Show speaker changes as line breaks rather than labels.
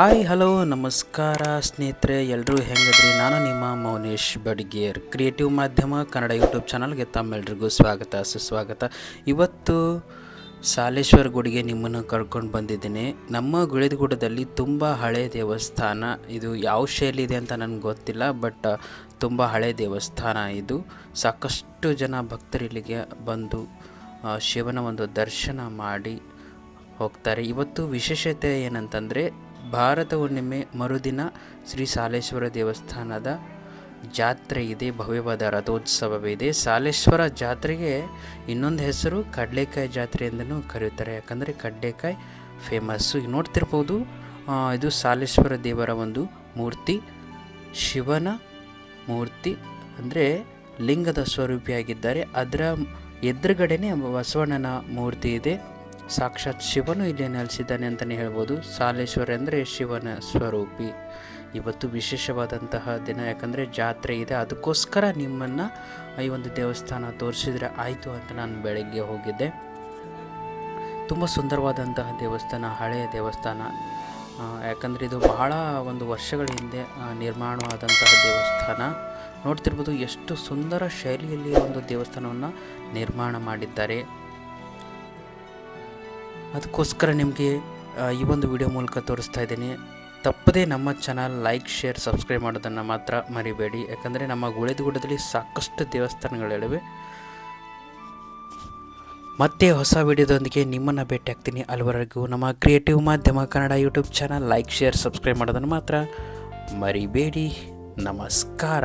Hi hello ನಮಸ್ಕಾರ ಸ್ನೇಹಿತರೆ, ಎಲ್ಲರೂ ಹೆಂಗದ್ರಿ? ನಾನು ನಿಮ್ಮ ಮೌನೇಶ್ ಬಡಿಗೇರ್, ಕ್ರಿಯೇಟಿವ್ ಮಾಧ್ಯಮ ಕನ್ನಡ ಯೂಟ್ಯೂಬ್ ಚಾನಲ್ಗೆ ತಮ್ಮೆಲ್ಲರಿಗೂ ಸ್ವಾಗತ ಸುಸ್ವಾಗತ. ಇವತ್ತು ಸಾಲೇಶ್ವರ ಗುಡಿಗೆ ನಿಮ್ಮನ್ನು ಕರ್ಕೊಂಡು ಬಂದಿದ್ದೀನಿ. ನಮ್ಮ ಗುಳೇದಗುಡ್ಡದಲ್ಲಿ ತುಂಬ ಹಳೆಯ ದೇವಸ್ಥಾನ ಇದು. ಯಾವ ಶೈಲಿ ಇದೆ ಅಂತ ನನಗೆ ಗೊತ್ತಿಲ್ಲ, ಬಟ್ ತುಂಬ ಹಳೆಯ ದೇವಸ್ಥಾನ ಇದು. ಸಾಕಷ್ಟು ಜನ ಭಕ್ತರು ಇಲ್ಲಿಗೆ ಬಂದು ಶಿವನ ಒಂದು ದರ್ಶನ ಮಾಡಿ ಹೋಗ್ತಾರೆ. ಇವತ್ತು ವಿಶೇಷತೆ ಏನಂತಂದರೆ, ಭಾರತ ಹುಣ್ಣಿಮೆ ಮರುದಿನ ಶ್ರೀ ಸಾಲೇಶ್ವರ ದೇವಸ್ಥಾನದ ಜಾತ್ರೆ ಇದೆ, ಭವ್ಯವಾದ ರಥೋತ್ಸವವಿದೆ. ಸಾಲೇಶ್ವರ ಜಾತ್ರೆಗೆ ಇನ್ನೊಂದು ಹೆಸರು ಕಡಲೆಕಾಯಿ ಜಾತ್ರೆ ಎಂದೂ ಕರೆಯುತ್ತಾರೆ, ಯಾಕಂದರೆ ಕಡಲೆಕಾಯಿ ಫೇಮಸ್ಸು. ಈಗ ನೋಡ್ತಿರ್ಬೋದು, ಇದು ಸಾಲೇಶ್ವರ ದೇವರ ಒಂದು ಮೂರ್ತಿ, ಶಿವನ ಮೂರ್ತಿ, ಅಂದರೆ ಲಿಂಗದ ಸ್ವರೂಪಿಯಾಗಿದ್ದಾರೆ. ಅದರ ಎದುರುಗಡೆನೇ ಬಸವಣ್ಣನ ಮೂರ್ತಿ ಇದೆ. ಸಾಕ್ಷಾತ್ ಶಿವನು ಇಲ್ಲಿ ನೆಲೆಸಿದ್ದಾನೆ ಅಂತಲೇ ಹೇಳ್ಬೋದು. ಸಾಲೇಶ್ವರ ಅಂದರೆ ಶಿವನ ಸ್ವರೂಪಿ. ಇವತ್ತು ವಿಶೇಷವಾದಂತಹ ದಿನ, ಯಾಕಂದರೆ ಜಾತ್ರೆ ಇದೆ. ಅದಕ್ಕೋಸ್ಕರ ನಿಮ್ಮನ್ನು ಈ ಒಂದು ದೇವಸ್ಥಾನ ತೋರಿಸಿದರೆ ಆಯಿತು ಅಂತ ನಾನು ಬೆಳಗ್ಗೆ ಹೋಗಿದ್ದೆ. ತುಂಬ ಸುಂದರವಾದಂತಹ ದೇವಸ್ಥಾನ, ಹಳೆಯ ದೇವಸ್ಥಾನ. ಯಾಕಂದರೆ ಇದು ಬಹಳ ಒಂದು ವರ್ಷಗಳ ಹಿಂದೆ ನಿರ್ಮಾಣವಾದಂತಹ ದೇವಸ್ಥಾನ. ನೋಡ್ತಿರ್ಬೋದು ಎಷ್ಟು ಸುಂದರ ಶೈಲಿಯಲ್ಲಿ ಒಂದು ದೇವಸ್ಥಾನವನ್ನು ನಿರ್ಮಾಣ ಮಾಡಿದ್ದಾರೆ. ಅದಕ್ಕೋಸ್ಕರ ನಿಮಗೆ ಈ ಒಂದು ವಿಡಿಯೋ ಮೂಲಕ ತೋರಿಸ್ತಾ ಇದ್ದೀನಿ. ತಪ್ಪದೇ ನಮ್ಮ ಚಾನಲ್ ಲೈಕ್, ಶೇರ್, ಸಬ್ಸ್ಕ್ರೈಬ್ ಮಾಡೋದನ್ನು ಮಾತ್ರ ಮರಿಬೇಡಿ, ಯಾಕಂದರೆ ನಮ್ಮ ಗುಳೇದಗುಡ್ಡದಲ್ಲಿ ಸಾಕಷ್ಟು ದೇವಸ್ಥಾನಗಳಿವೆ. ಮತ್ತೆ ಹೊಸ ವಿಡಿಯೋದೊಂದಿಗೆ ನಿಮ್ಮನ್ನು ಭೇಟಿ ಆಗ್ತೀನಿ. ಅಲ್ಲಿವರೆಗೂ ನಮ್ಮ ಕ್ರಿಯೇಟಿವ್ ಮಾಧ್ಯಮ Kannada YouTube channel like, share, subscribe ಮಾಡೋದನ್ನು ಮಾತ್ರ ಮರಿಬೇಡಿ. ನಮಸ್ಕಾರ.